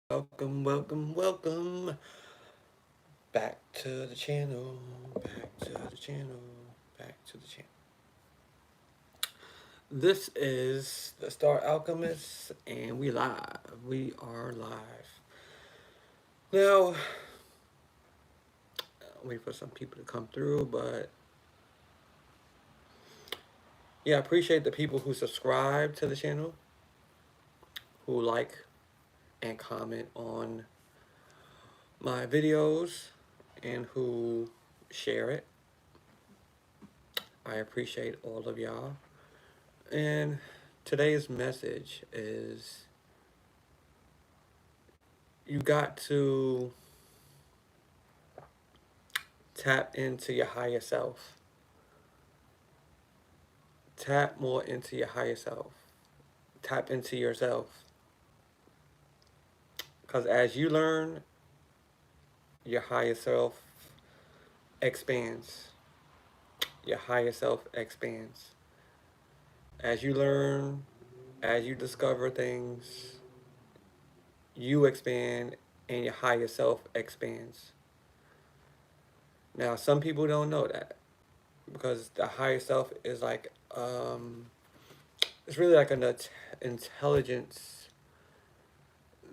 Welcome back to the channel. Back to the channel. This is the Star Alchemist, and we live. We are live. Now, wait for some people to come through, but yeah, I appreciate the people who subscribe to the channel, who like and comment on my videos, and who share it. I appreciate all of y'all. And today's message is you got to tap into your higher self. Tap more into your higher self. Tap into yourself. Because as you learn, your higher self expands. Your higher self expands. As you learn, as you discover things, you expand and your higher self expands. Now, some people don't know that because the higher self is like, it's really like an intelligence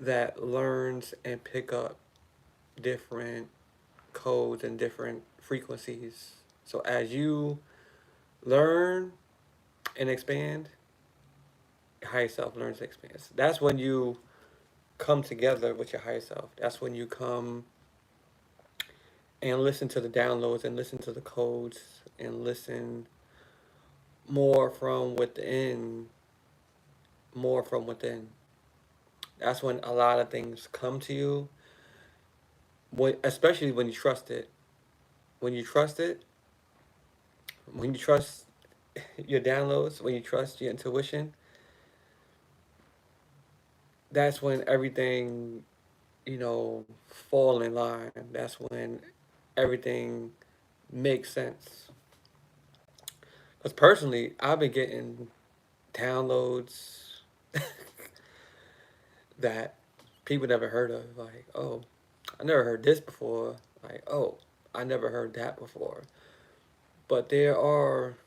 that learns and pick up different codes and different frequencies. So as you learn and expand, your higher self learns and expands. That's when you come together with your higher self. That's when you come and listen to the downloads and listen to the codes and listen more from within, more from within. That's when a lot of things come to you, especially when you trust it. When you trust it, when you trust your downloads, when you trust your intuition, that's when everything, fall in line. That's when everything makes sense. Because personally, I've been getting downloads that people never heard of. Like, oh, I never heard this before. Like, oh, I never heard that before. But there are,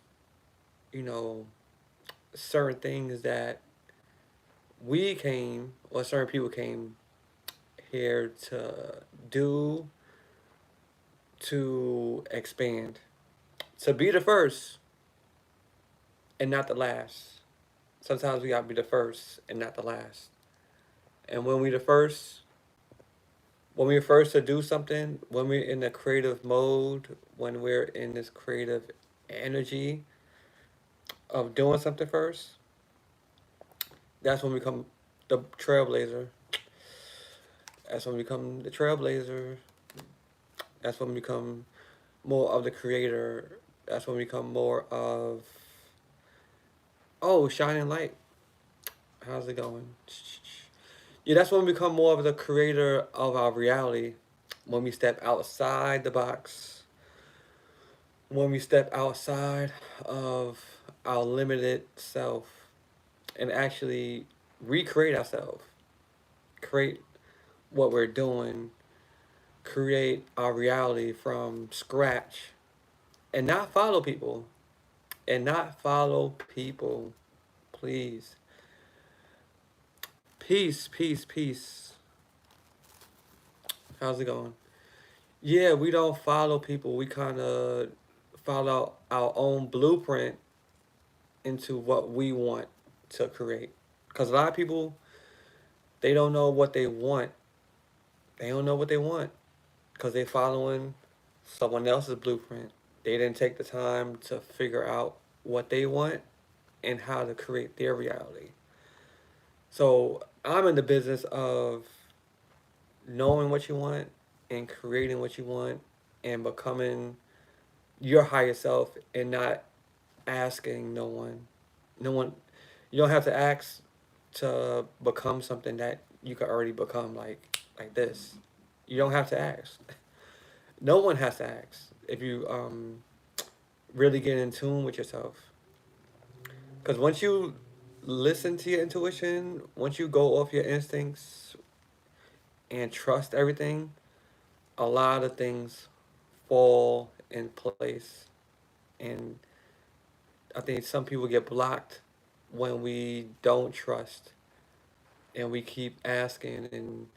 you know, certain things that we came, or certain people came here to do, to expand, to be the first and not the last. Sometimes we gotta be the first and not the last. And when we're first to do something, when we're in the creative mode, when we're in this creative energy of doing something first, that's when we become the trailblazer. That's when we become the trailblazer. That's when we become more of the creator. That's when we become more of, oh, shining light. How's it going? Yeah, that's when we become more of the creator of our reality. When we step outside the box, when we step outside of our limited self and actually recreate ourselves, create what we're doing, create our reality from scratch, and not follow people. And not follow people, please. Peace, peace, peace. How's it going? Yeah, we don't follow people. We kind of follow our own blueprint into what we want to create. Because a lot of people, they don't know what they want. They don't know what they want because they're following someone else's blueprint. They didn't take the time to figure out what they want and how to create their reality. So I'm in the business of knowing what you want and creating what you want and becoming your higher self and not asking no one. No one, you don't have to ask to become something that you could already become like this. You don't have to ask. No one has to ask if you really get in tune with yourself. Because once you listen to your intuition, once you go off your instincts, and trust everything, a lot of things fall in place. And I think some people get blocked when we don't trust and we keep asking and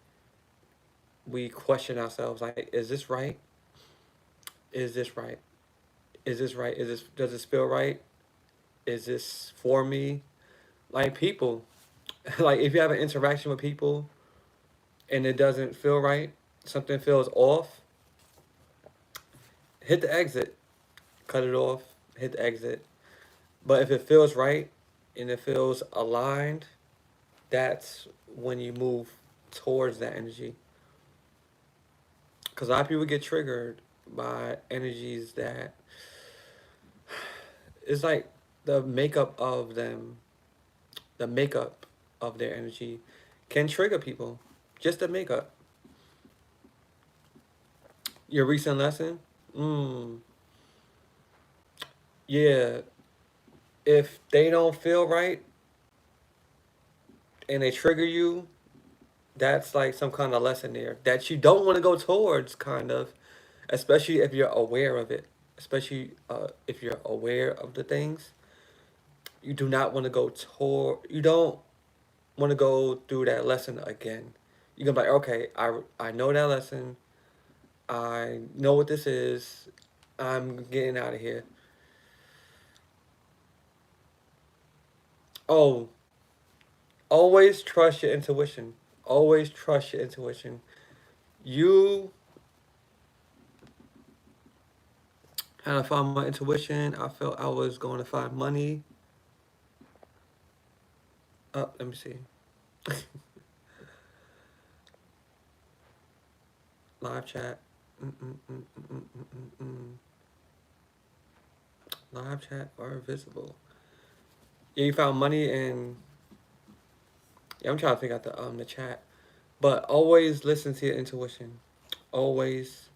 we question ourselves like, is this right? Is this right? Is this right? Is this does this feel right? Is this for me? Like people, like if you have an interaction with people and it doesn't feel right, something feels off, hit the exit, cut it off, hit the exit. But if it feels right and it feels aligned, that's when you move towards that energy. Because a lot of people get triggered by energies that it's like the makeup of them, the makeup of their energy can trigger people. Just the makeup. Your recent lesson? Mm, yeah. If they don't feel right and they trigger you, that's like some kind of lesson there that you don't want to go towards, kind of, especially if you're aware of it. Especially if you're aware of the things, you do not want to go toward. You don't want to go through that lesson again. You're gonna be like, okay, I know that lesson. I know what this is. I'm getting out of here. Oh, always trust your intuition. Always trust your intuition. You had to find my intuition. I felt I was going to find money. Let me see. Live chat. Mm-mm-mm-mm-mm-mm-mm. Live chat or visible. Yeah, you found money and yeah, I'm trying to figure out the chat. But always listen to your intuition. Always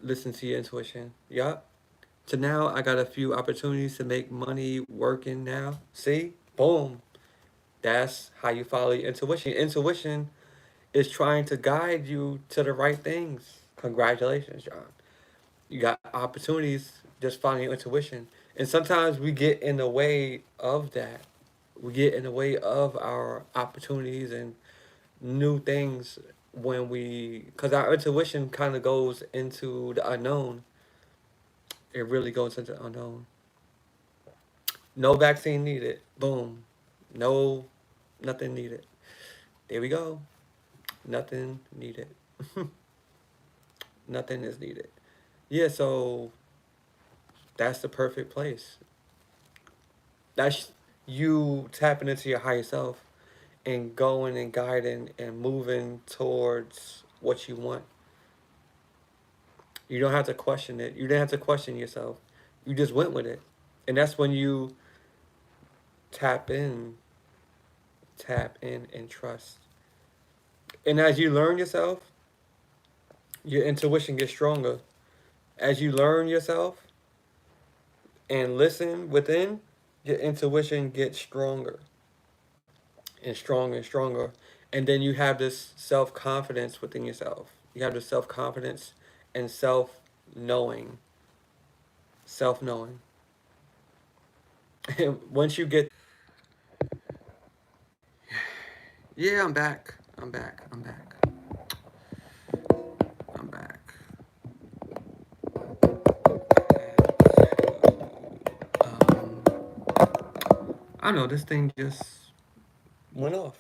listen to your intuition. Yup. So now I got a few opportunities to make money working now. See? Boom. That's how you follow your intuition. Your intuition is trying to guide you to the right things. Congratulations, John. You got opportunities just following your intuition. And sometimes we get in the way of that. We get in the way of our opportunities and new things when we, because our intuition kind of goes into the unknown. It really goes into the unknown. No vaccine needed. Boom. No, nothing needed. There we go. Nothing needed. Nothing is needed. Yeah, so that's the perfect place. That's you tapping into your higher self and going and guiding and moving towards what you want. You don't have to question it. You didn't have to question yourself. You just went with it. And that's when you tap in, tap in and trust. And as you learn yourself, your intuition gets stronger. As you learn yourself and listen within, your intuition gets stronger and stronger and stronger. And then you have this self confidence within yourself. You have this self confidence and self knowing. Self knowing. And once you get, yeah, I'm back. I'm back. I'm back. I'm back. I don't know, this thing just went off.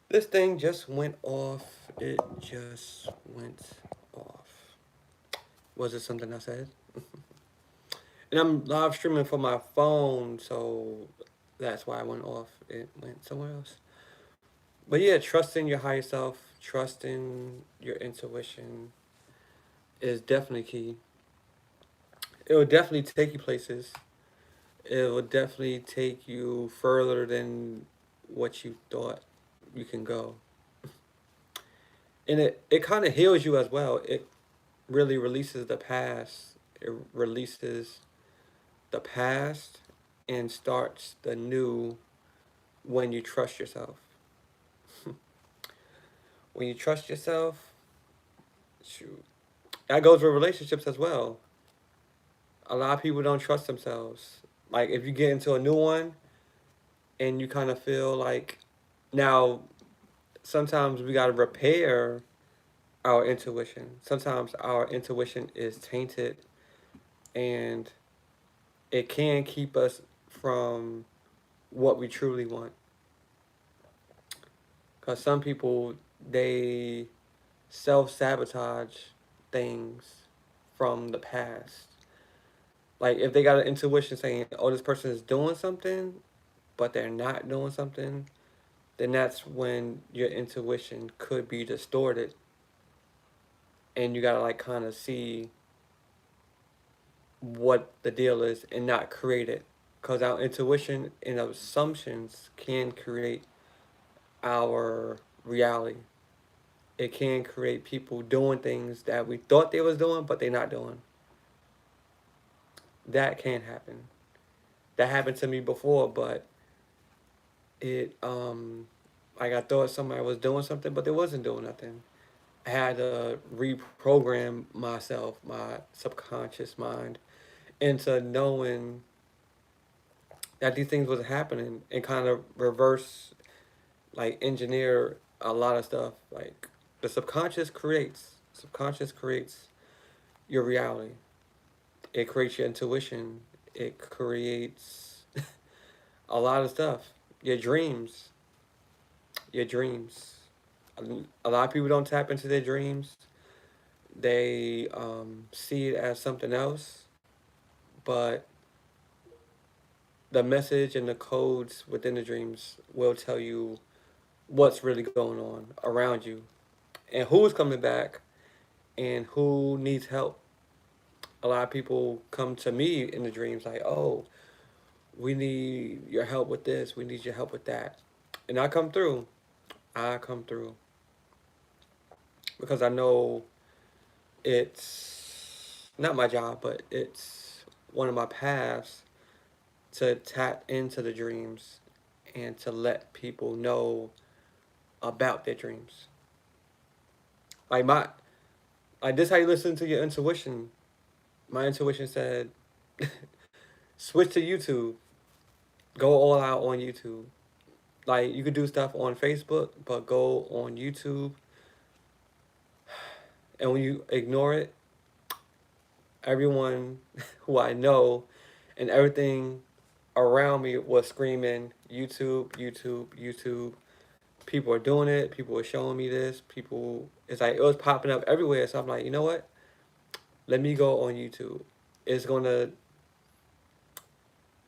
This thing just went off. It just went off. Was it something I said? And I'm live streaming from my phone, so that's why I went off. It went somewhere else. But yeah, trusting your higher self, trusting your intuition is definitely key. It will definitely take you places. It will definitely take you further than what you thought you can go. And it kind of heals you as well. It really releases the past. It releases the past and starts the new when you trust yourself. When you trust yourself, shoot, that goes with relationships as well. A lot of people don't trust themselves. Like if you get into a new one and you kind of feel like, now sometimes we got to repair our intuition. Sometimes our intuition is tainted and it can keep us from what we truly want. Because some people, they self sabotage things from the past. Like if they got an intuition saying, oh, this person is doing something, but they're not doing something, then that's when your intuition could be distorted. And you gotta like kind of see what the deal is and not create it. Because our intuition and assumptions can create our reality. It can create people doing things that we thought they was doing, but they're not doing. That can happen. That happened to me before, but it like I thought somebody was doing something, but they wasn't doing nothing. I had to reprogram myself, my subconscious mind, into knowing that these things was happening and kind of reverse, like engineer a lot of stuff. Like the subconscious creates your reality. It creates your intuition. It creates a lot of stuff. Your dreams. Your dreams. A lot of people don't tap into their dreams. They see it as something else, but the message and the codes within the dreams will tell you what's really going on around you and who's coming back and who needs help. A lot of people come to me in the dreams like, oh, we need your help with this, we need your help with that. And I come through. I come through because I know it's not my job, but it's one of my paths to tap into the dreams and to let people know about their dreams. Like my like this how you listen to your intuition. My intuition said switch to YouTube. Go all out on YouTube. Like you could do stuff on Facebook, but go on YouTube. And when you ignore it, everyone who I know and everything around me was screaming YouTube, YouTube, YouTube. People are doing it. People are showing me this. People, it's like it was popping up everywhere. So I'm like, you know what? Let me go on YouTube. It's gonna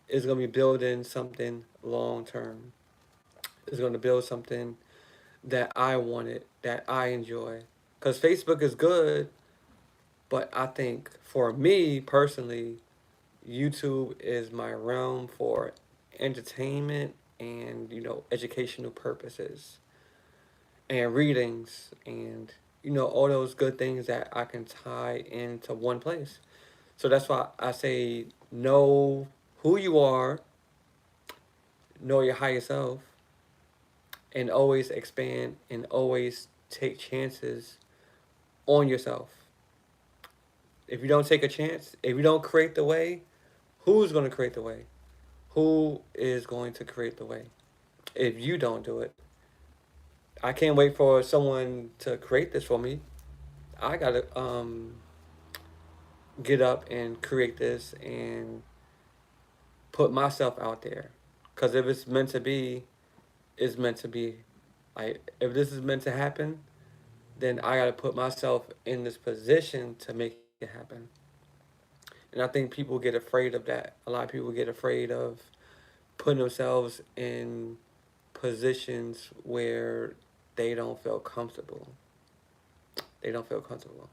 it's gonna be building something long term. It's gonna build something that I wanted, that I enjoy. Cause Facebook is good, but I think for me personally, YouTube is my realm for entertainment and educational purposes and readings and all those good things that I can tie into one place. So that's why I say know who you are, know your higher self, and always expand and always take chances on yourself. If you don't take a chance, if you don't create the way, who's going to create the way? Who is going to create the way? If you don't do it, I can't wait for someone to create this for me. I gotta get up and create this and put myself out there. Cause if it's meant to be, it's meant to be. Like if this is meant to happen, then I gotta put myself in this position to make it happen. And I think people get afraid of that. A lot of people get afraid of putting themselves in positions where they don't feel comfortable. They don't feel comfortable.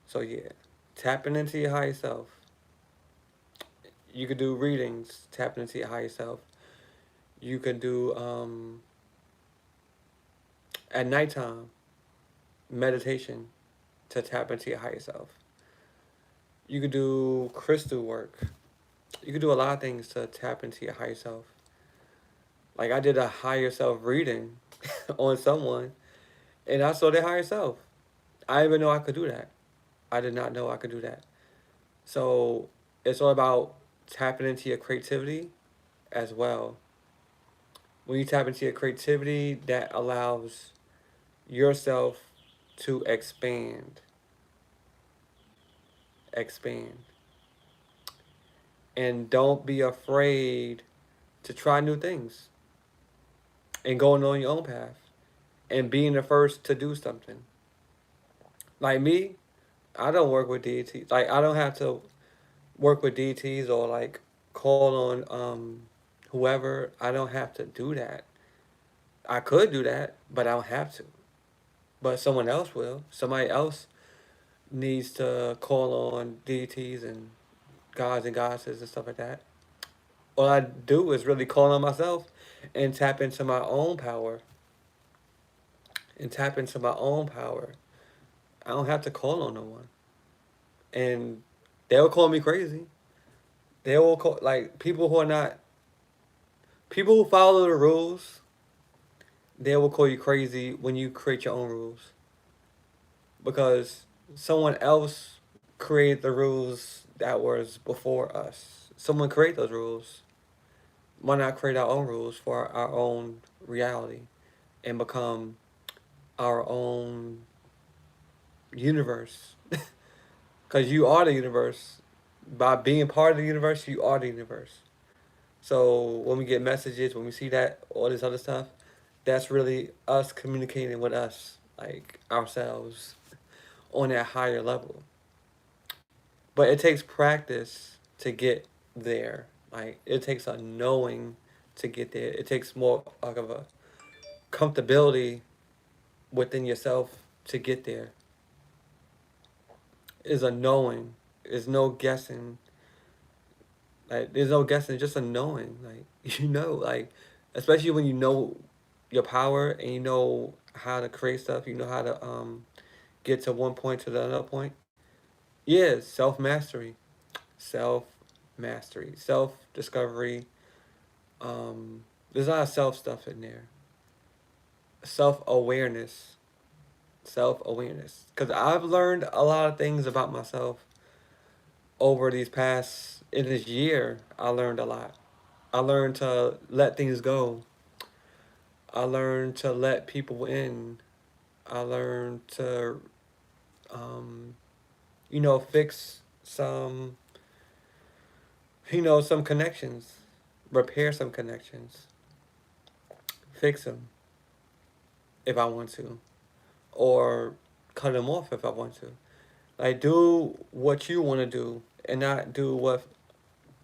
So yeah, tapping into your higher self. You could do readings, tapping into your higher self. You could do at nighttime meditation to tap into your higher self. You could do crystal work. You could do a lot of things to tap into your higher self. Like I did a higher self reading on someone, and I saw their higher self. I didn't even know I could do that. I did not know I could do that. So it's all about tapping into your creativity as well. When you tap into your creativity, that allows yourself to expand, and don't be afraid to try new things and going on your own path and being the first to do something. Like me, I don't work with DTs. Like I don't have to work with DTs or like call on whoever. I don't have to do that. I could do that, but I don't have to. But someone else will. Somebody else needs to call on DTs and gods and goddesses and stuff like that. All I do is really call on myself and tap into my own power. And tap into my own power. I don't have to call on no one. And they'll call me crazy. They will call like people who follow the rules. They will call you crazy when you create your own rules because someone else created the rules that was before us. Someone create those rules. Why not create our own rules for our own reality and become our own universe? Because you are the universe. By being part of the universe, you are the universe. So when we get messages, when we see that, all this other stuff, that's really us communicating with us, like ourselves, on that higher level. But it takes practice to get there. Like it takes a knowing to get there. It takes more like of a comfortability within yourself to get there. Is a knowing. There's no guessing. Like there's no guessing, just a knowing. Like like especially when you know your power and you know how to create stuff, you know how to get to one point to the other point. Yeah, self mastery. Self mastery. Self discovery. There's a lot of self stuff in there. Self awareness. Self awareness. Because I've learned a lot of things about myself over in this year. I learned a lot. I learned to let things go. I learned to let people in. I learned to, um, fix some connections, repair some connections, fix them if I want to, or cut them off if I want to. Like, do what you want to do and not do what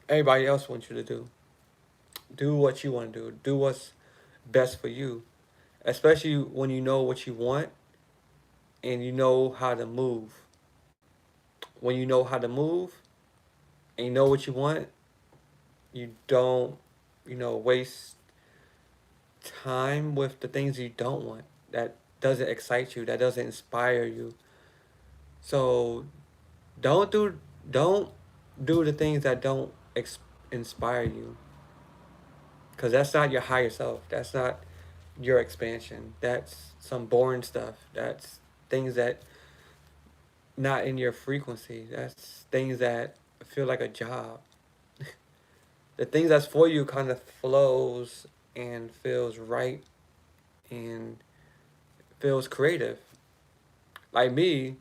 everybody else wants you to do. Do what you want to do. Do what's best for you, especially when you know what you want and you know how to move. When you know how to move and you know what you want, you don't, waste time with the things you don't want. That doesn't excite you. That doesn't inspire you. So don't do don't do the things that don't inspire you, because that's not your higher self. That's not your expansion. That's some boring stuff. That's things that not in your frequency. That's things that feel like a job. The things that's for you kind of flows and feels right and feels creative. Like me,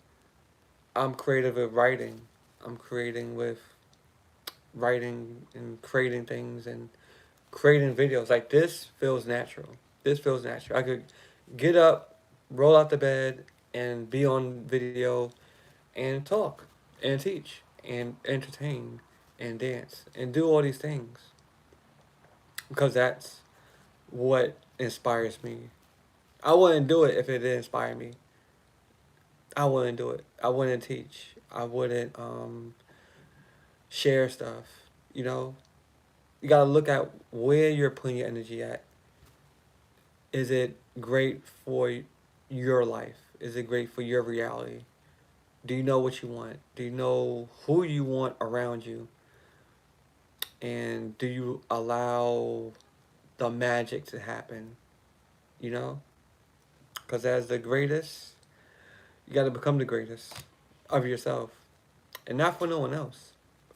I'm creative with writing. I'm creating with writing and creating things and creating videos. Like this feels natural. This feels natural. I could get up, roll out the bed, and be on video and talk and teach and entertain and dance and do all these things because that's what inspires me. I wouldn't do it if it didn't inspire me. I wouldn't do it. I wouldn't teach. I wouldn't share stuff. You know, you gotta look at where you're putting your energy at. Is it great for your life? Is it great for your reality? Do you know what you want? Do you know who you want around you? And do you allow the magic to happen, you know? Because as the greatest, you got to become the greatest of yourself. And not for no one else,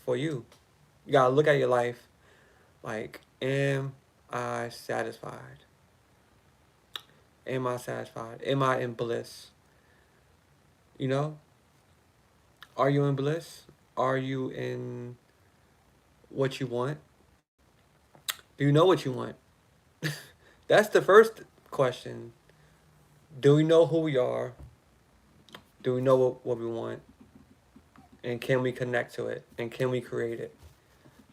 for you. You got to look at your life like, am I satisfied? Am I satisfied? Am I in bliss? You know? Are you in bliss? Are you in what you want? Do you know what you want? That's the first question. Do we know who we are? Do we know what we want? And can we connect to it? And can we create it?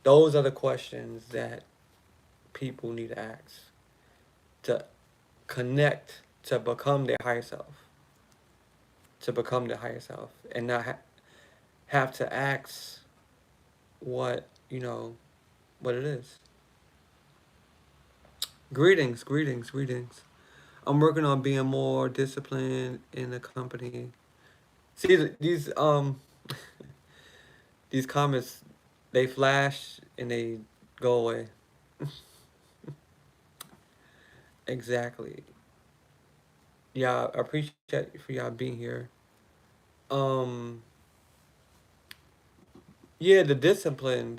Those are the questions that people need to ask to connect to become their higher self. To become their higher self. And not have to ask what, what it is. Greetings, greetings, greetings. I'm working on being more disciplined in the company. See these comments, they flash and they go away. Exactly. Yeah, I appreciate for y'all being here. Um, yeah, the discipline,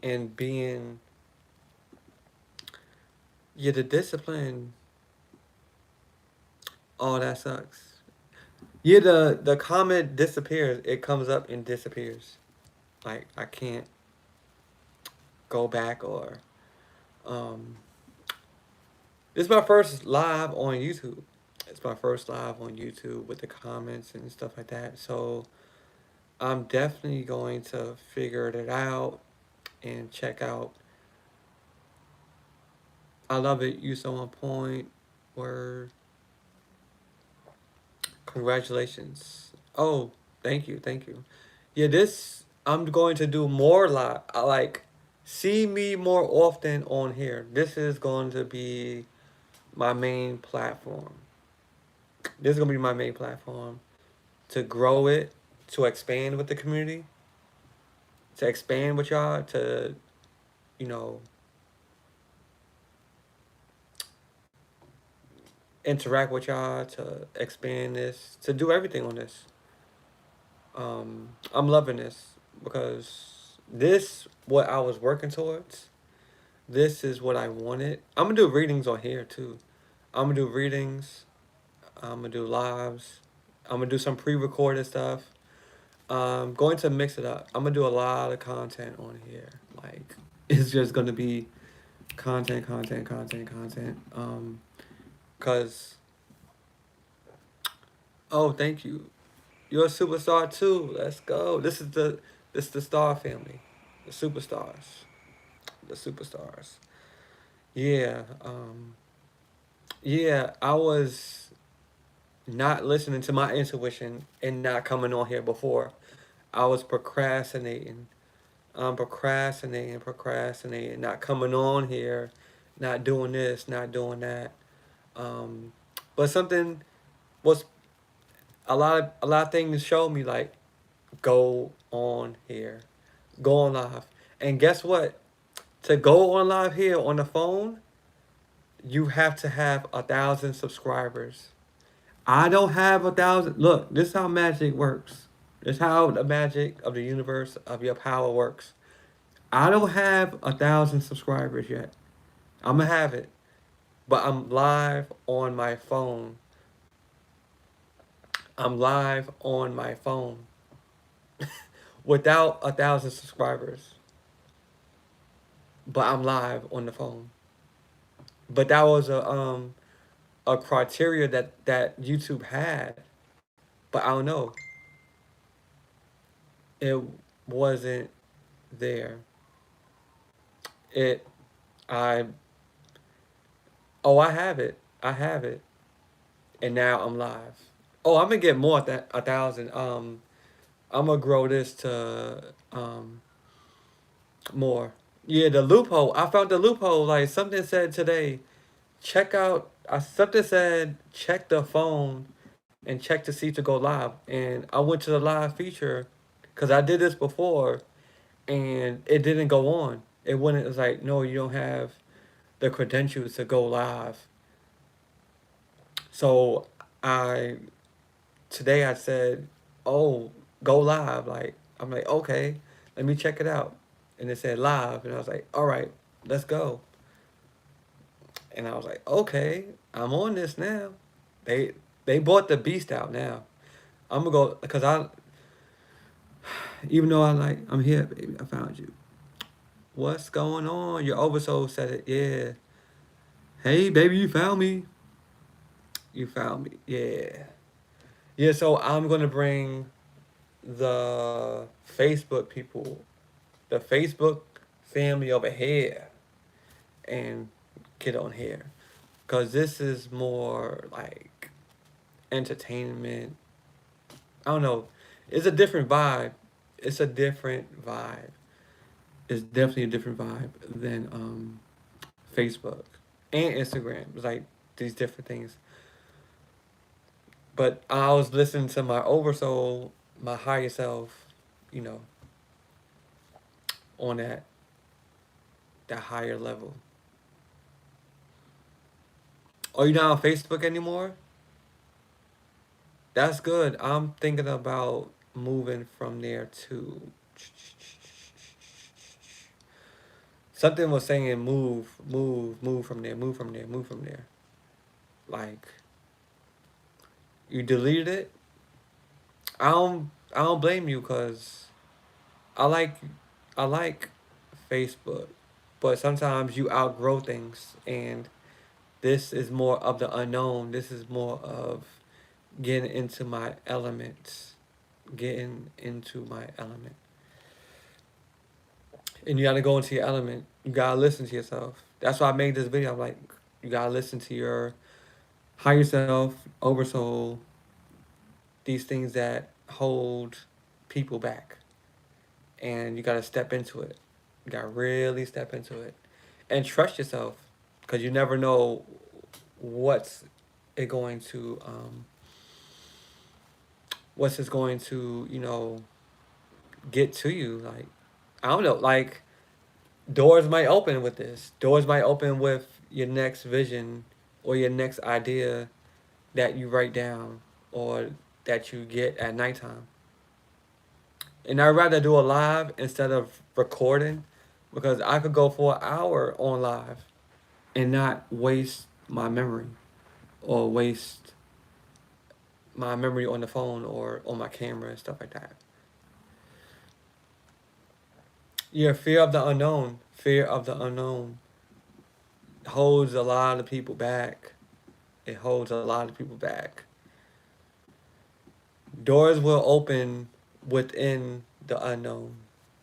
and being, yeah, the discipline. Oh, that sucks. Yeah, the comment disappears. It comes up and disappears. Like I can't go back or um. This is my first live on YouTube. It's my first live on YouTube with the comments and stuff like that. So I'm definitely going to figure it out and check out. I love it. You so on point. Word. Congratulations. Oh, thank you, thank you. Yeah, this I'm going to do more live. I like see me more often on here. This is going to be my main platform. This is gonna be my main platform to grow it, to expand with the community, to expand with y'all, to you know interact with y'all, to expand this, to do everything on this. I'm loving this because this what I was working towards. This is what I wanted. I'm gonna do readings on here too. I'm gonna do readings. I'm gonna do lives. I'm gonna do some pre-recorded stuff. Going to mix it up. I'm gonna do a lot of content on here. Like it's just gonna be content, content, content, content. Cause oh, thank you. You're a superstar too. Let's go. This is the star family, the superstars, the superstars. Yeah. Yeah. I was not listening to my intuition and not coming on here before. I was procrastinating. Procrastinating, not coming on here, not doing this, not doing that. Um, but something was a lot of things showed me like go on here, go on live, and guess what? To go on live here on the phone, you have to have 1,000 subscribers. I don't have 1,000. Look, this is how magic works. This is how the magic of the universe of your power works. I don't have 1,000 subscribers yet. I'm gonna have it, but I'm live on my phone. I'm live on my phone without 1,000 subscribers, but I'm live on the phone. But that was a criteria that YouTube had, but I don't know. It wasn't there. It I oh I have it. I have it, and now I'm live. Oh, I'm gonna get more than 1,000. I'm gonna grow this to more. Yeah, the loophole. I found the loophole. Like something said today, check out. Something said check the phone and check to see to go live. And I went to the live feature because I did this before, and it didn't go on. It wouldn't. It's like no, you don't have. the credentials to go live. So I today I said, "Oh, go live." Like I'm like, "Okay, let me check it out." And it said live, and I was like, "All right, let's go." And I was like, "Okay, I'm on this now." They they bought the beast out now. I'm gonna go because I even though I'm here, baby. I found you. What's going on? Your oversoul said it. Yeah. Hey, baby, you found me. You found me. Yeah. Yeah. So I'm gonna bring the Facebook people, the Facebook family over here, and get on here, cause this is more like entertainment. I don't know. It's a different vibe. It's a different vibe. It's definitely a different vibe than Facebook and Instagram. It's like these different things. But I was listening to my oversoul, my higher self, you know, on that higher level. Are you not on Facebook anymore? That's good. I'm thinking about moving from there to something was saying move from there, move from there, move from there. Like you deleted it. I don't blame you because I like I like Facebook, but sometimes you outgrow things, and this is more of the unknown. This is more of getting into my elements, getting into my element. And you gotta go into your element. You gotta listen to yourself. That's why I made this video. I'm like, you gotta listen to your higher self, oversoul, these things that hold people back. And you gotta step into it. You gotta really step into it. And trust yourself. Because you never know what's it going to what's it's going to, get to you. Like, I don't know, like doors might open with this. Doors might open with your next vision or your next idea that you write down or that you get at nighttime. And I'd rather do a live instead of recording because I could go for an hour on live and not waste my memory or waste my memory on the phone or on my camera and stuff like that. Yeah, fear of the unknown. Fear of the unknown holds a lot of people back. It holds a lot of people back. Doors will open within the unknown.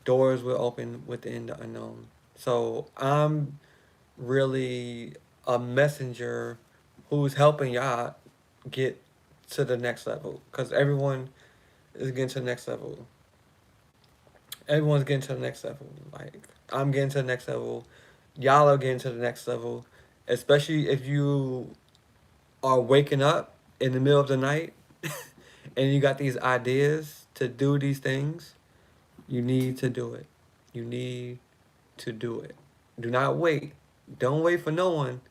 Doors will open within the unknown. So I'm really a messenger who's helping y'all get to the next level. Because everyone is getting to the next level. Everyone's getting to the next level. Like, I'm getting to the next level. Y'all are getting to the next level. Especially if you are waking up in the middle of the night and you got these ideas to do these things, you need to do it. You need to do it. Do not wait. Don't wait for no one.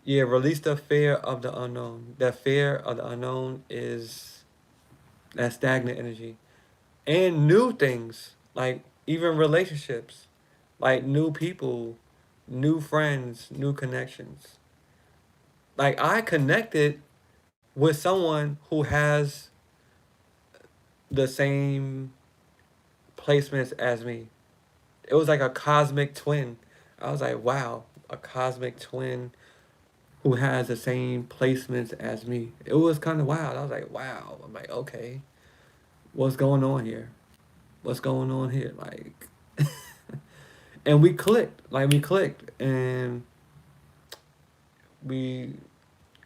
Yeah, release the fear of the unknown. That fear of the unknown is that stagnant energy. And new things, like even relationships, like new people, new friends, new connections. Like I connected with someone who has the same placements as me. It was like a cosmic twin. I was like, wow, a cosmic twin who has the same placements as me. It was kind of wild. I was like, wow. I'm like, okay, what's going on here? What's going on here? Like, and we clicked. Like, we clicked. And we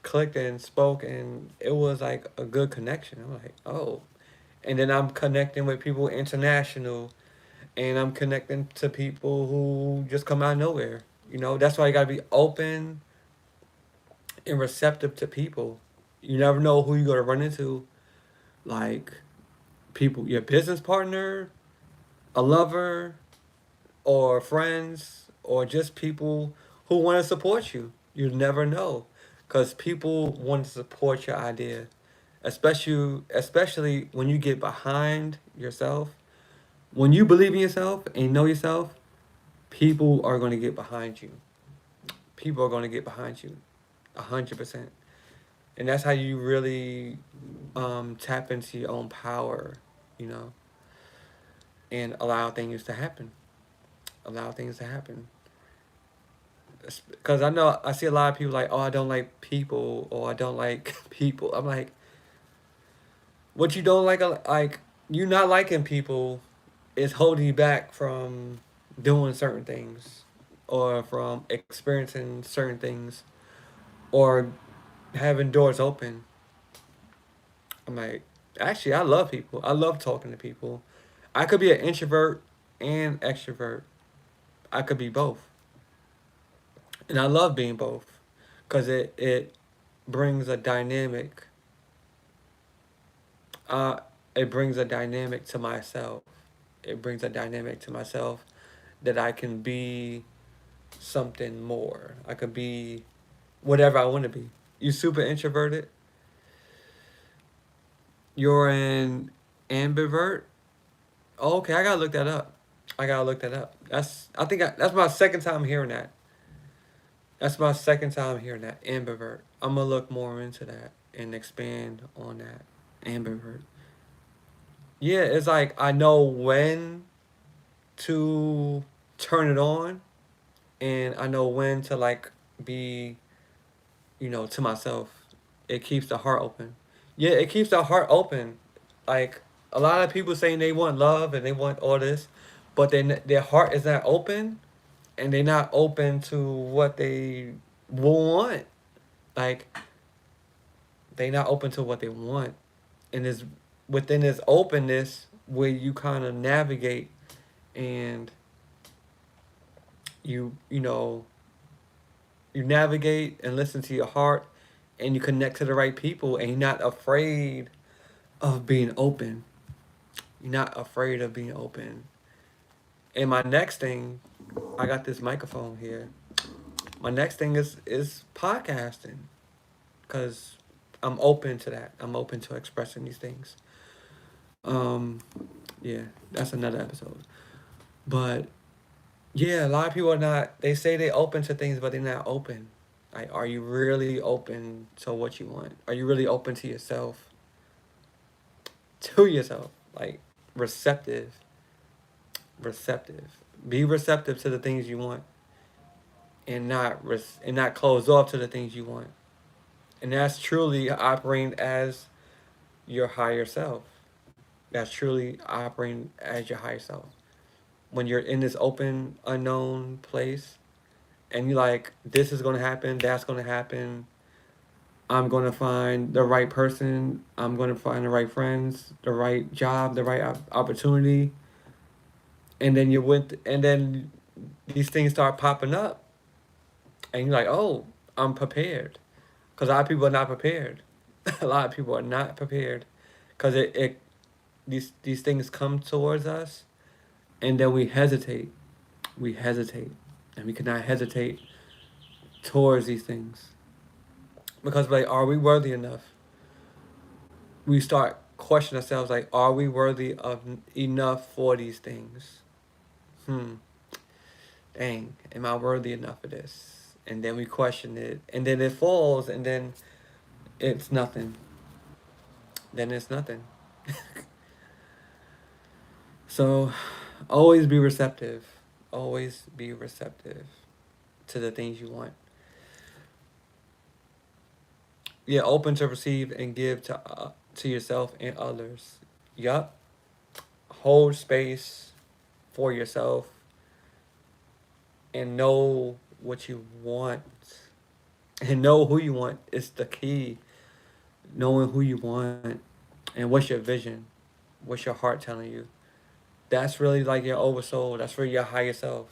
clicked and spoke. And it was like a good connection. I'm like, oh. And then I'm connecting with people international. And I'm connecting to people who just come out of nowhere. That's why you got to be open and receptive to people. You never know who you're going to run into. Like, your business partner, a lover, or friends, or just people who want to support you. You never know, because people want to support your idea, especially when you get behind yourself. When you believe in yourself and know yourself, people are going to get behind you. People are going to get behind you, 100%. And that's how you really tap into your own power, you know, and allow things to happen. Allow things to happen. Because I know I see a lot of people like, oh, I don't like people, or I don't like people. I'm like, what you don't like you not liking people is holding you back from doing certain things, or from experiencing certain things, or having doors open. I'm like, actually, I love people. I love talking to people. I could be an introvert and extrovert. I could be both. And I love being both, because it brings a dynamic. Uh, it brings a dynamic to myself. It brings a dynamic to myself that I can be something more. I could be whatever I want to be. You super introverted. You're an ambivert. Oh, okay, I gotta look that up. I gotta look that up. That's my second time hearing that. That's my second time hearing that, ambivert. I'm gonna look more into that and expand on that, ambivert. Yeah, it's like I know when to turn it on, and I know when to like be, to myself. It keeps the heart open. Yeah, it keeps the heart open. Like a lot of people saying they want love and they want all this, but then their heart is not open, and they're not open to what they want. Like they not open to what they want, and is within this openness where you kind of navigate, and you you navigate and listen to your heart, and you connect to the right people, and you're not afraid of being open. You're not afraid of being open. And my next thing, I got this microphone here. My next thing is podcasting, because I'm open to that. I'm open to expressing these things. Um, yeah, that's another episode. But yeah, a lot of people are not. They say they open to things, but they're not open. Like, are you really open to what you want? Are you really open to yourself? To yourself, like receptive, receptive. Be receptive to the things you want, and not close off to the things you want. And that's truly operating as your higher self. That's truly operating as your higher self. When you're in this open, unknown place, and you're like, this is gonna happen, that's gonna happen. I'm gonna find the right person. I'm gonna find the right friends, the right job, the right opportunity. And then and then these things start popping up, and you're like, oh, I'm prepared. Because a lot of people are not prepared. A lot of people are not prepared, because these things come towards us, and then we hesitate. We hesitate, and we cannot hesitate towards these things, because like, are we worthy enough? We start questioning ourselves, like, are we worthy of enough for these things? Hmm. Dang, am I worthy enough of this? And then we question it, and then it falls, and then it's nothing. Then it's nothing. So, always be receptive. Always be receptive to the things you want. Yeah, open to receive and give to yourself and others. Yup. Hold space for yourself, and know what you want, and know who you want. It's the key. Knowing who you want, and what's your vision, what's your heart telling you. That's really like your oversoul. That's really your higher self.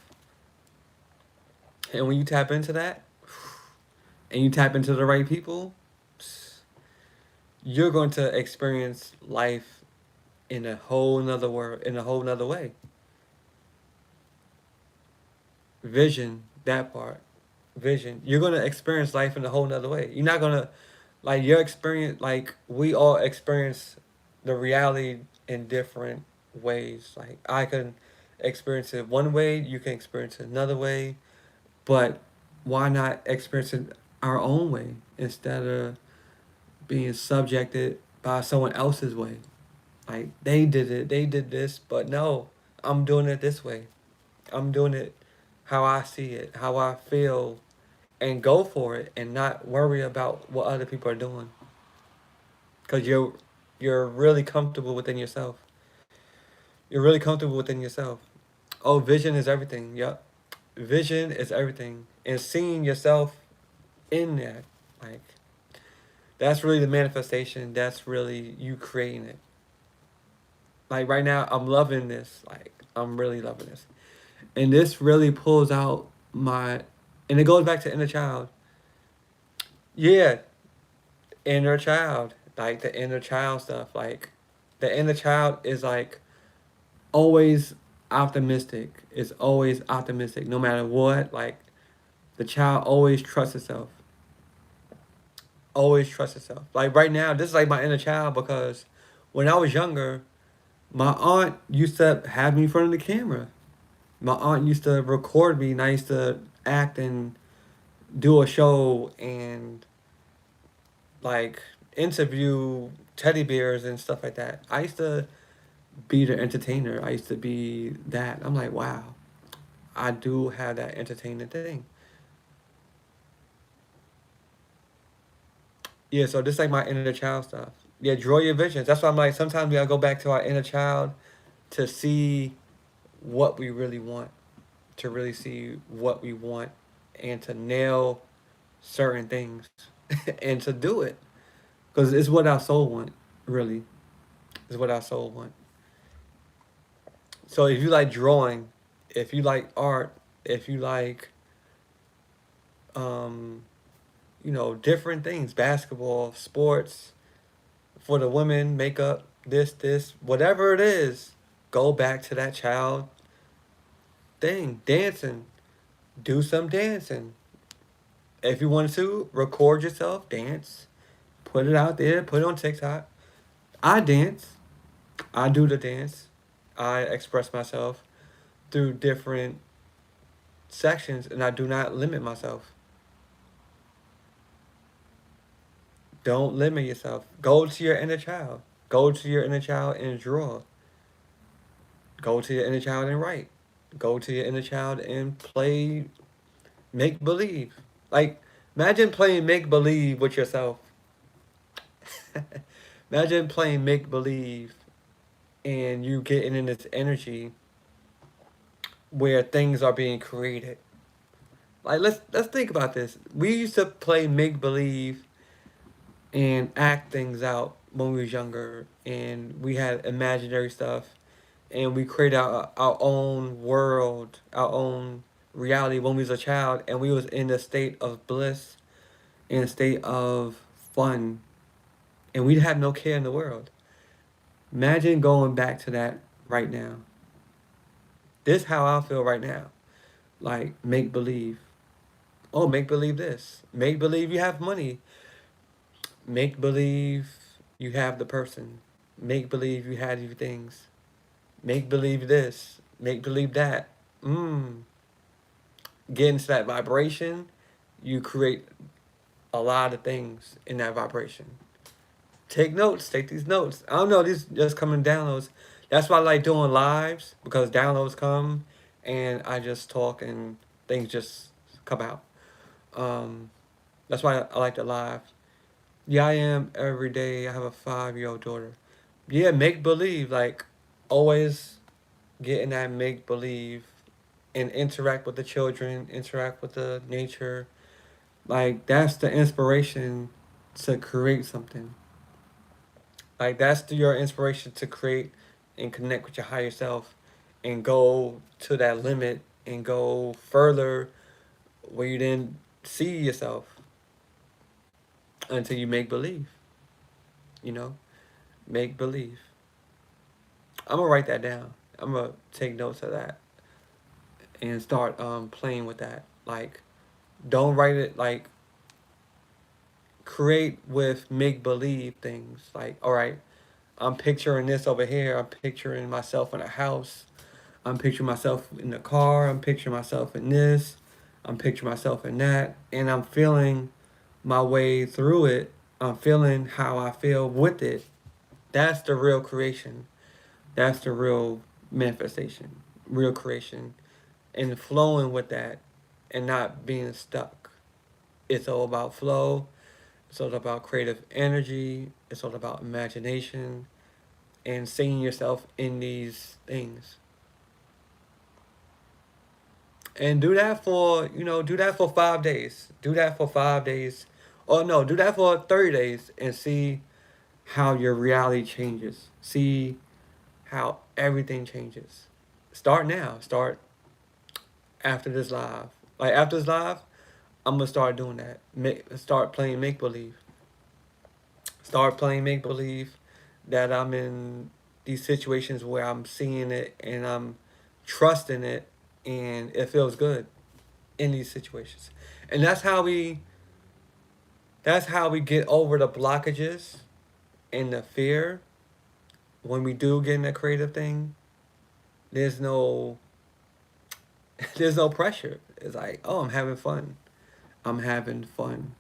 And when you tap into that, and you tap into the right people, you're going to experience life in a whole nother world, in a whole nother way. Vision, that part. Vision. You're gonna experience life in a whole nother way. You're not gonna like your experience like we all experience the reality in different ways. Like I can experience it one way, you can experience it another way, but why not experience it our own way instead of being subjected by someone else's way? Like they did it, they did this, but no, I'm doing it this way. I'm doing it how I see it, how I feel, and go for it, and not worry about what other people are doing. Cause you're really comfortable within yourself. You're really comfortable within yourself. Oh, vision is everything. Yep, vision is everything, and seeing yourself in that, like that's really the manifestation. That's really you creating it. Like right now, I'm loving this. Like I'm really loving this. And this really pulls out my, and it goes back to inner child. Yeah, inner child, like the inner child stuff. Like the inner child is like always optimistic. It's always optimistic, no matter what. Like the child always trusts itself. Always trusts itself. Like right now, this is like my inner child because when I was younger, my aunt used to have me in front of the camera. My aunt used to record me, and I used to act and do a show and like interview teddy bears and stuff like that. I used to be the entertainer. I used to be that. I'm like, wow, I do have that entertaining thing. Yeah, so this like my inner child stuff. Yeah, draw your visions. That's why I'm like, sometimes we gotta go back to our inner child to see what we really want, to really see what we want, and to nail certain things and to do it. Because it's what our soul want, really. It's what our soul want. So if you like drawing, if you like art, if you like, um, different things, basketball, sports, for the women, makeup, this, whatever it is, go back to that child thing, dancing, do some dancing. If you want to, record yourself, dance, put it out there, put it on TikTok. I dance, I do the dance, I express myself through different sections, and I do not limit myself. Don't limit yourself. Go to your inner child. Go to your inner child and draw. Go to your inner child and write. Go to your inner child and play make believe. Like, imagine playing make believe with yourself. Imagine playing make believe and you getting in this energy where things are being created. Like let's think about this. We used to play make believe and act things out when we was younger, and we had imaginary stuff, and we created our own world, our own reality when we was a child, and we was in a state of bliss, in a state of fun, and we had no care in the world. Imagine going back to that right now. This how I feel right now. Like make believe. Oh, make believe this. Make believe you have money. Make believe you have the person. Make believe you had these things. Make believe this. Make believe that. Mmm. Get into that vibration. You create a lot of things in that vibration. Take notes. Take these notes. I don't know. These just coming downloads. That's why I like doing lives because downloads come, and I just talk and things just come out. Um, that's why I like to live. Yeah, I am every day. I have a 5-year-old daughter. Yeah, make believe. Like always get in that make believe and interact with the children, interact with the nature. Like that's the inspiration to create something. Like that's your inspiration to create and connect with your higher self and go to that limit and go further where you didn't see yourself until you make believe, you know? Make believe. I'm gonna write that down. I'm gonna take notes of that. and start playing with that. Like, don't write it like create with make believe things. Like, all right, I'm picturing this over here. I'm picturing myself in a house. I'm picturing myself in the car. I'm picturing myself in this. I'm picturing myself in that. And I'm feeling my way through it. I'm feeling how I feel with it. That's the real creation. That's the real manifestation, real creation. And flowing with that and not being stuck. It's all about flow. It's all about creative energy. It's all about imagination and seeing yourself in these things. And do that for, do that for 5 days. Do that for 5 days. Or no, do that for 30 days and see how your reality changes. See how everything changes. Start now. Start after this live. Like after this live, I'm gonna start doing that. Start playing make believe. Start playing make believe that I'm in these situations where I'm seeing it and I'm trusting it and it feels good in these situations. And that's how we get over the blockages and the fear when we do get in a creative thing. There's no there's no pressure. It's like, oh, I'm having fun. I'm having fun.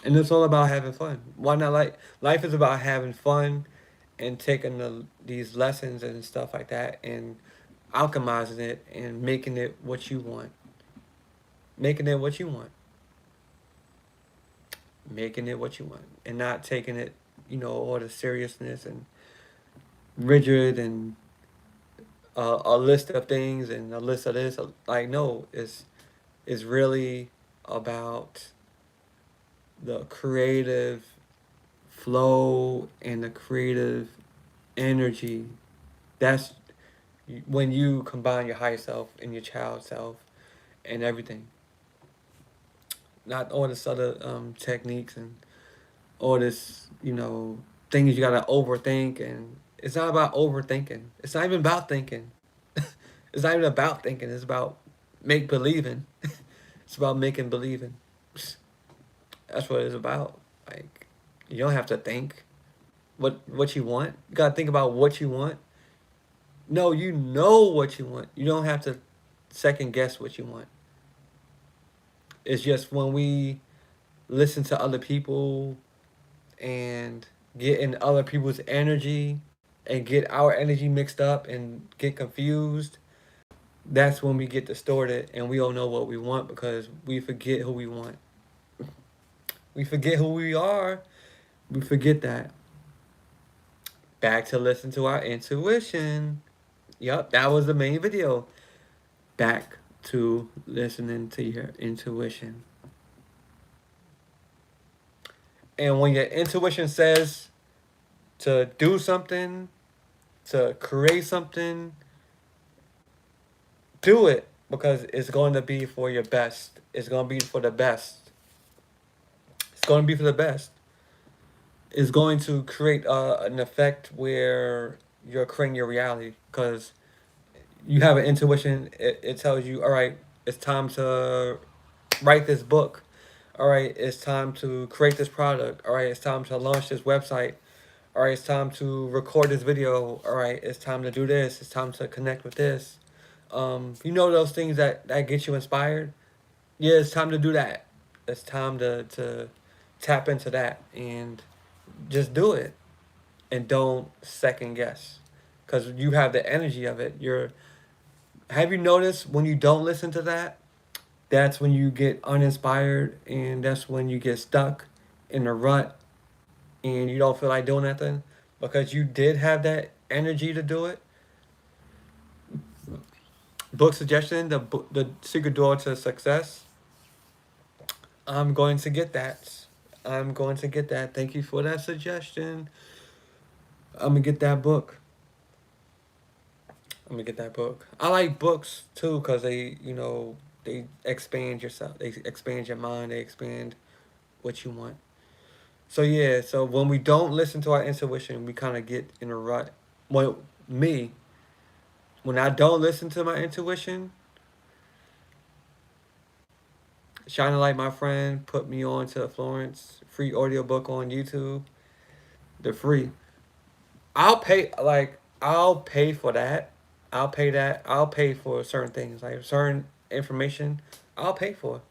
And it's all about having fun. Why not? Like, life is about having fun and taking these lessons and stuff like that and alchemizing it and making it what you want. Making it what you want. Making it what you want. And not taking it, all the seriousness and rigid and a list of things and a list of this. Like, no, it's really about the creative flow and the creative energy. That's when you combine your higher self and your child self and everything. Not all this other techniques and all this, things you gotta overthink. And it's not about overthinking. It's not even about thinking. It's not even about thinking. It's about make believing. It's about making believing. That's what it's about. Like, you don't have to think what you want. You gotta think about what you want. No, you know what you want. You don't have to second guess what you want. It's just when we listen to other people and get in other people's energy and get our energy mixed up and get confused, that's when we get distorted and we don't know what we want because we forget who we want. We forget who we are. We forget that. Back to listen to our intuition. Yup, that was the main video. Back to listening to your intuition. And when your intuition says to do something, to create something, do it because it's going to be for your best. It's going to be for the best. It's going to be for the best. It's going to create an effect where you're creating your reality because you have an intuition. It tells you, all right, it's time to write this book. All right, it's time to create this product. All right, it's time to launch this website. All right, it's time to record this video. All right, it's time to do this. It's time to connect with this. Those things that get you inspired. Yeah, it's time to do that. It's time to tap into that and just do it and don't second guess because you have the energy of it. Have you noticed when you don't listen to that? That's when you get uninspired and that's when you get stuck in a rut and you don't feel like doing nothing because you did have that energy to do it. Book suggestion: the Secret Door to Success. I'm going to get that. I'm going to get that. Thank you for that suggestion. I'm gonna get that book. I'm gonna get that book. I like books too because they expand yourself. They expand your mind. They expand what you want. So yeah. So when we don't listen to our intuition, we kind of get in a rut. Well, me, when I don't listen to my intuition, Shining Light, my friend, put me on to Florence. Free audiobook on YouTube. They're free. I'll pay for that. I'll pay that. I'll pay for certain things like certain information. I'll pay for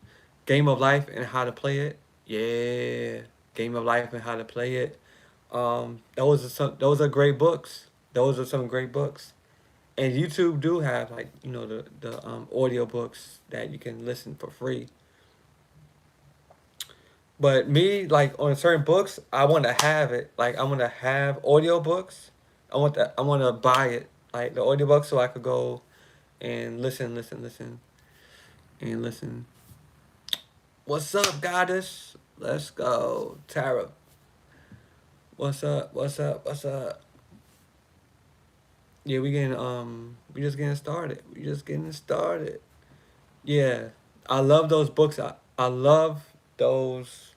Game of Life and how to play it. Yeah, Game of Life and how to play it. Those are some. Those are great books. Those are some great books. And YouTube do have like the audio books that you can listen for free. But me, like on certain books, I want to have it. Like I want to have audiobooks. I want to buy it, like the audiobook, so I could go and and listen. What's up, goddess? Let's go, Tara. What's up? What's up? What's up? Yeah, we just getting started. We just getting started. Yeah, I love those books. I love those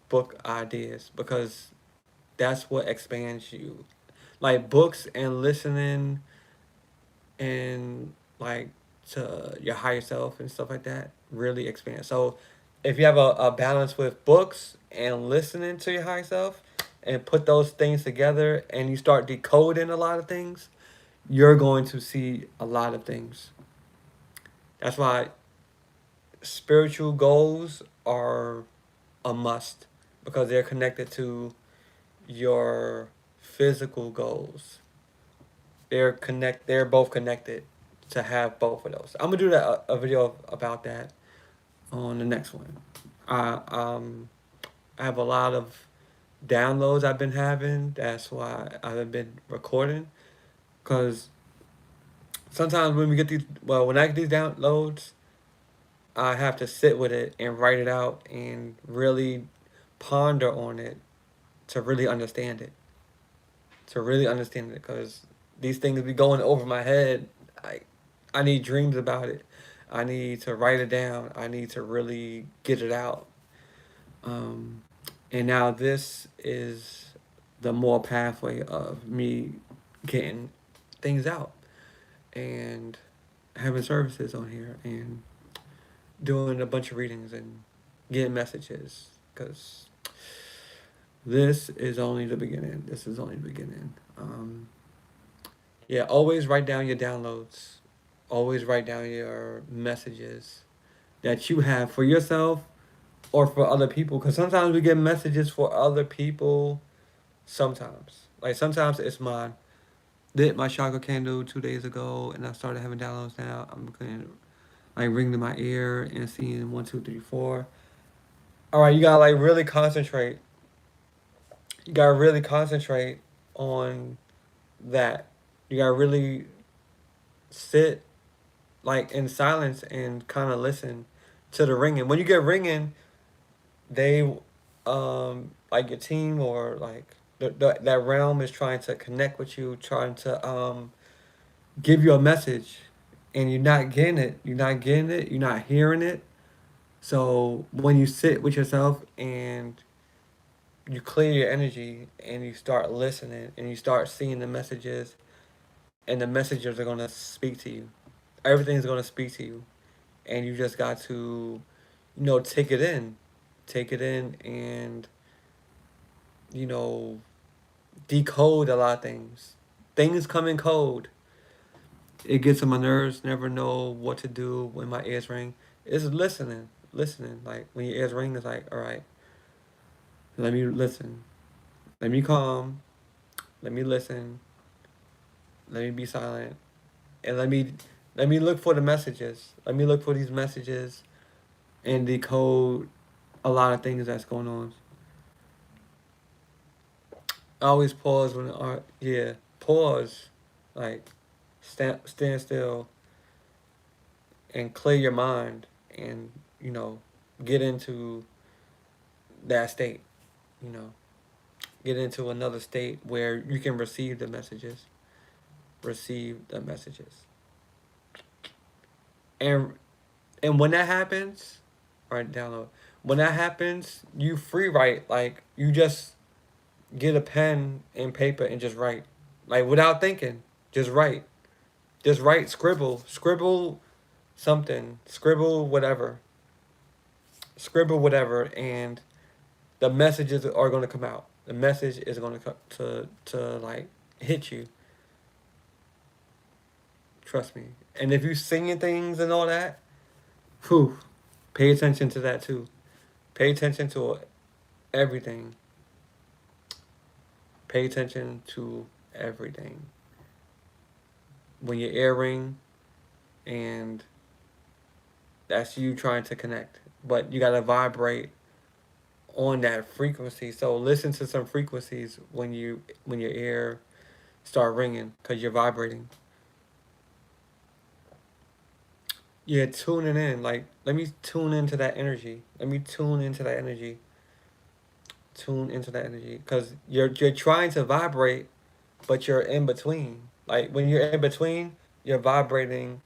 book ideas because that's what expands you. Like books and listening and like to your higher self and stuff like that really expands. So if you have a balance with books and listening to your higher self and put those things together and you start decoding a lot of things, you're going to see a lot of things. That's why spiritual goals are a must because they're connected to your physical goals. They're both connected to have both of those. I'm gonna do a video about that on the next one. I I have a lot of downloads I've been having. That's why I haven't been recording. Cause sometimes when we get these, well, when I get these downloads, I have to sit with it and write it out and really ponder on it to really understand it. To really understand it, cause these things be going over my head. I I need dreams about it. I need to write it down. I need to really get it out. Um, and now this is the more pathway of me getting things out and having services on here and doing a bunch of readings and getting messages because this is only the beginning. This is only the beginning. Yeah, always write down your downloads. Always write down your messages that you have for yourself or for other people. Because sometimes we get messages for other people. Sometimes. Like sometimes it's mine. Lit my chakra candle 2 days ago and I started having downloads now. I'm going to like ring to my ear and seeing 1, 2, 3, 4. Alright, you gotta like really concentrate. You gotta really concentrate on that. You gotta really sit like in silence and kind of listen to the ringing. When you get ringing, they like your team or like that realm is trying to connect with you, trying to give you a message, and you're not getting it. You're not getting it. You're not hearing it. So when you sit with yourself and you clear your energy and you start listening and you start seeing the messages and the messages are gonna speak to you. Everything's gonna speak to you, and you just got to, take it in, take it in, and you know, decode a lot of things. Things come in code. It gets on my nerves. Never know what to do when my ears ring. It's listening, listening. Like when your ears ring, it's like, all right, let me listen, let me calm, let me listen, let me be silent, and let me look for the messages. Let me look for these messages and decode a lot of things that's going on. I always pause when art. Yeah, pause, like stand still and clear your mind, and get into that state. You know, get into another state where you can receive the messages. Receive the messages, and when that happens, right download. When that happens, you free write. Like you just get a pen and paper and just write, like without thinking, just write. Just write, scribble something, scribble whatever. scribble whatever, and the messages are going to come out. The message is going to come to like hit you. Trust me. And if you singing things and all that, whew, pay attention to that too. Pay attention to everything. Pay attention to everything. When your earring, and that's you trying to connect, but you gotta vibrate on that frequency. So listen to some frequencies when your ear start ringing because you're vibrating. You're tuning in. Like, let me tune into that energy. Let me tune into that energy. Tune into that energy because you're trying to vibrate, but you're in between. Like when you're in between, you're vibrating,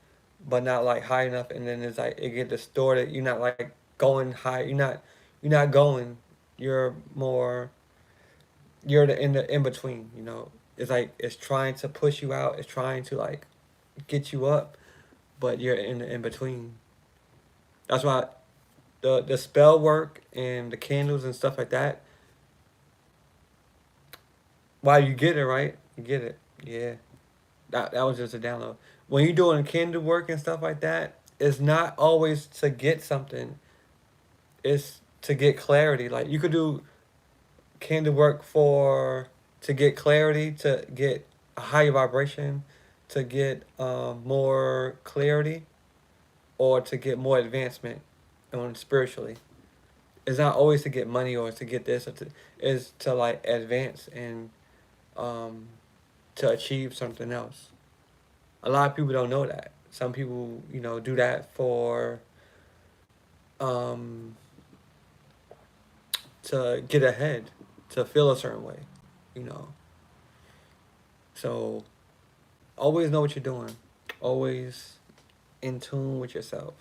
but not like high enough, and then it's like it get distorted. You're not like going high. You're not going. You're more. You're in the in between. You know, it's like it's trying to push you out. It's trying to like get you up, but you're in the in between. That's why the spell work and the candles and stuff like that. While you get it right, you get it. Yeah. That was just a download. When you're doing candle work and stuff like that, it's not always to get something. It's to get clarity. Like you could do candle work for to get clarity, to get a higher vibration, to get more clarity, or to get more advancement on spiritually. It's not always to get money or to get this or to is to like advance and um, to achieve something else. A lot of people don't know that. Some people, do that for um, to get ahead, to feel a certain way, you know. So always know what you're doing. Always in tune with yourself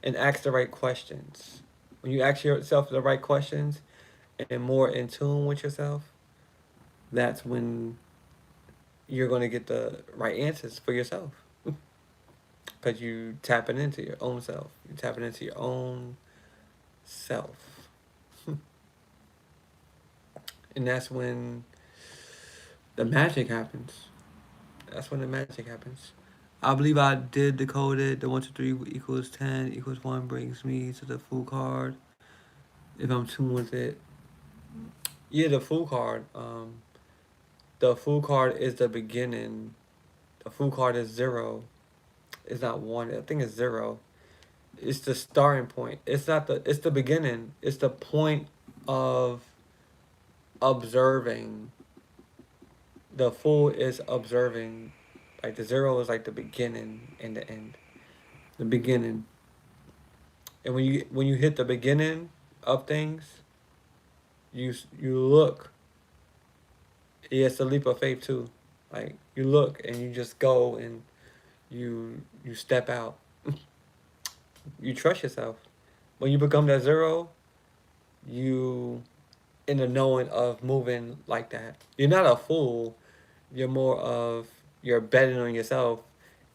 and ask the right questions. When you ask yourself the right questions and more in tune with yourself, that's when you're going to get the right answers for yourself. Because you tapping into your own self. You're tapping into your own self. And that's when the magic happens. That's when the magic happens. I believe I did decode it. The 1, 2, 3 equals 10 equals 1 brings me to the full card. If I'm tuned with it. Yeah, the full card. The full card is the beginning. The full card is 0. It's not 1. I think it's 0. It's the starting point. It's the beginning. It's the point of observing. The full is observing. Like the 0 is like the beginning and the end. The beginning. And when you hit the beginning of things, you look. Yeah, it's a leap of faith too. Like you look and you just go and you step out. You trust yourself. When you become that 0, you in the knowing of moving like that. You're not a fool. You're more of you're betting on yourself.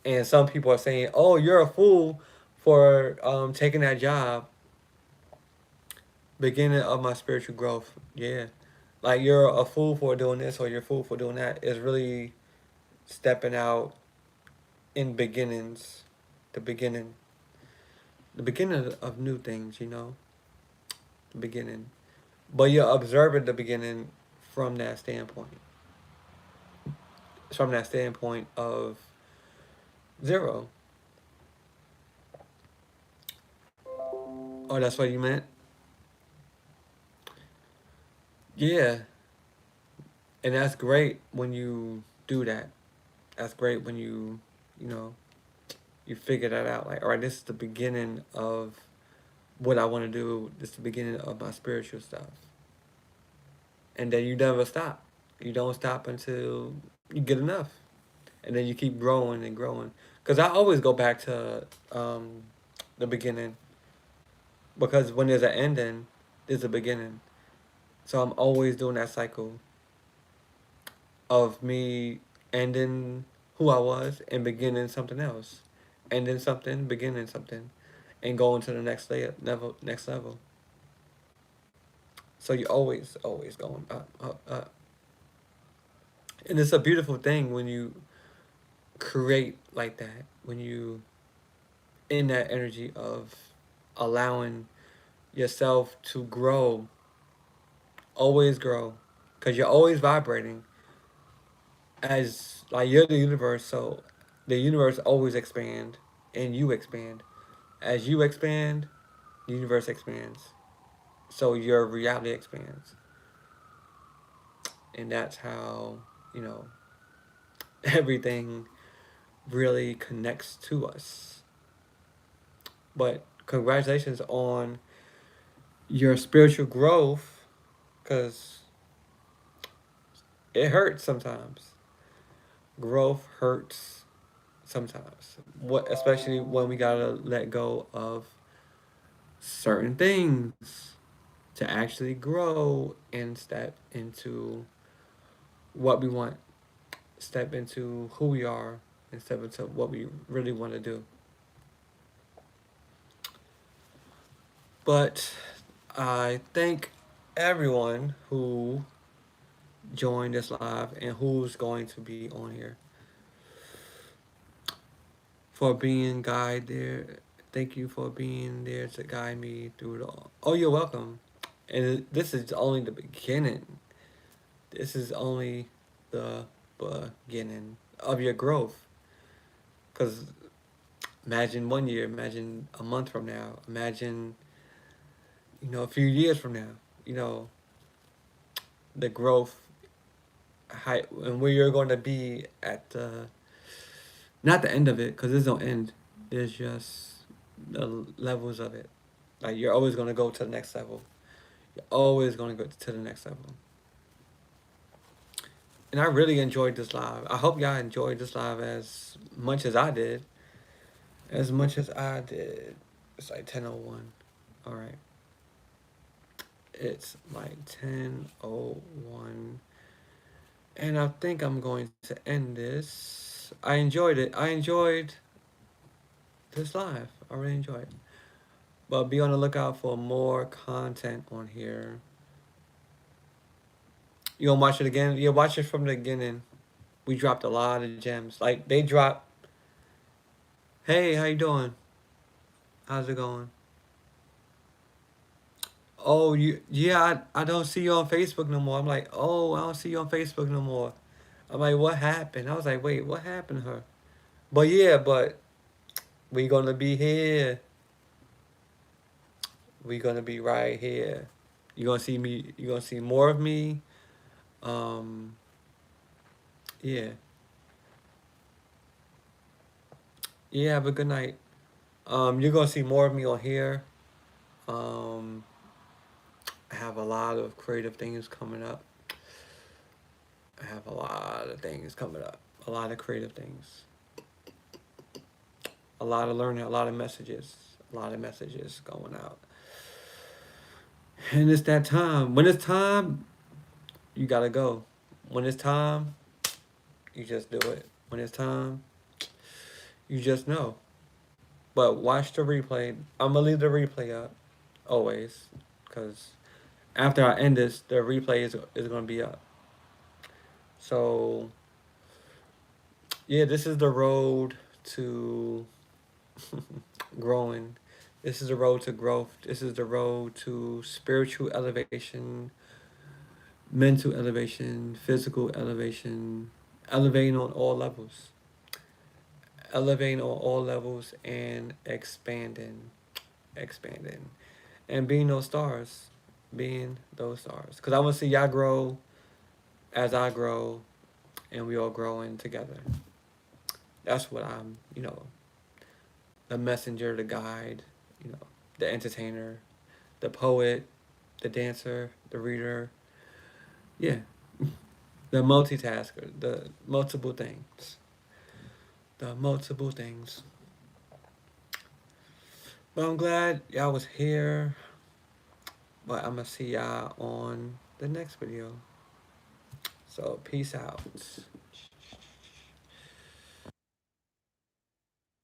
And some people are saying, "Oh, you're a fool for taking that job." Beginning of my spiritual growth, yeah. Like you're a fool for doing this or you're a fool for doing that. It's really stepping out in beginnings, the beginning, the beginning of new things. The beginning. But you're observing the beginning from that standpoint. From that standpoint of 0. Oh, that's what you meant? Yeah. And that's great when you do that. That's great when you know, you figure that out. Like, all right, this is the beginning of what I want to do. This is the beginning of my spiritual stuff. And then you never stop. You don't stop until you get enough. And then you keep growing and growing. Because I always go back to the beginning. Because when there's an ending, there's a beginning. So I'm always doing that cycle of me ending who I was and beginning something else. Ending something, beginning something. and going to the next level. So you're always going up, up, up. And it's a beautiful thing when you create like that, when you in that energy of allowing yourself to grow, always grow, because you're always vibrating as like you're the universe, so the universe always expand and you expand. As you expand, the universe expands. So your reality expands. And that's how, you know, everything really connects to us. But congratulations on your spiritual growth, because it hurts sometimes. Growth hurts sometimes. What, especially when we gotta let go of certain things to actually grow and step into what we want, step into who we are, and step into what we really want to do. But I thank everyone who joined this live and who's going to be on here for being guide there. Thank you for being there to guide me through it all. Oh, you're welcome. And this is only the beginning. This is only the beginning of your growth. Because imagine 1 year, imagine a month from now, imagine, a few years from now, you know, the growth height and where you're going to be at the, not the end of it, because there's no end. There's just the levels of it. Like you're always going to go to the next level. You're always going to go to the next level. And I really enjoyed this live. I hope y'all enjoyed this live as much as I did. As much as I did. It's like 10:01. All right. It's like 10:01. And I think I'm going to end this. I enjoyed it. I enjoyed this live. I really enjoyed it. But be on the lookout for more content on here. You gonna watch it again? Yeah, watch it from the beginning. We dropped a lot of gems. Like they dropped. Hey, how you doing? How's it going? Oh, I don't see you on Facebook no more. I'm like, oh, I don't see you on Facebook no more. I'm like, what happened? I was like, wait, what happened to her? But yeah, but we gonna be here. We gonna be right here. You gonna see me. You gonna see more of me. Um, yeah, yeah. Have a good night. You're gonna see more of me on here. Um, I have a lot of creative things coming up. I have a lot of things coming up. A lot of creative things. A lot of learning. A lot of messages. A lot of messages going out. And it's that time. When it's time, you gotta go. When it's time, you just do it. When it's time, you just know. But watch the replay. I'm gonna leave the replay up always, because after I end this, the replay is gonna be up. So yeah, this is the road to growing. This is the road to growth. This is the road to spiritual elevation, mental elevation, physical elevation, elevating on all levels. Elevating on all levels and expanding, and being those stars, because I want to see y'all grow as I grow, and we all growing together. That's what I'm, the messenger, the guide, the entertainer, the poet, the dancer, the reader. Yeah, the multitasker, the multiple things, the multiple things. But I'm glad y'all was here. But I'm gonna see y'all on the next video. So peace out.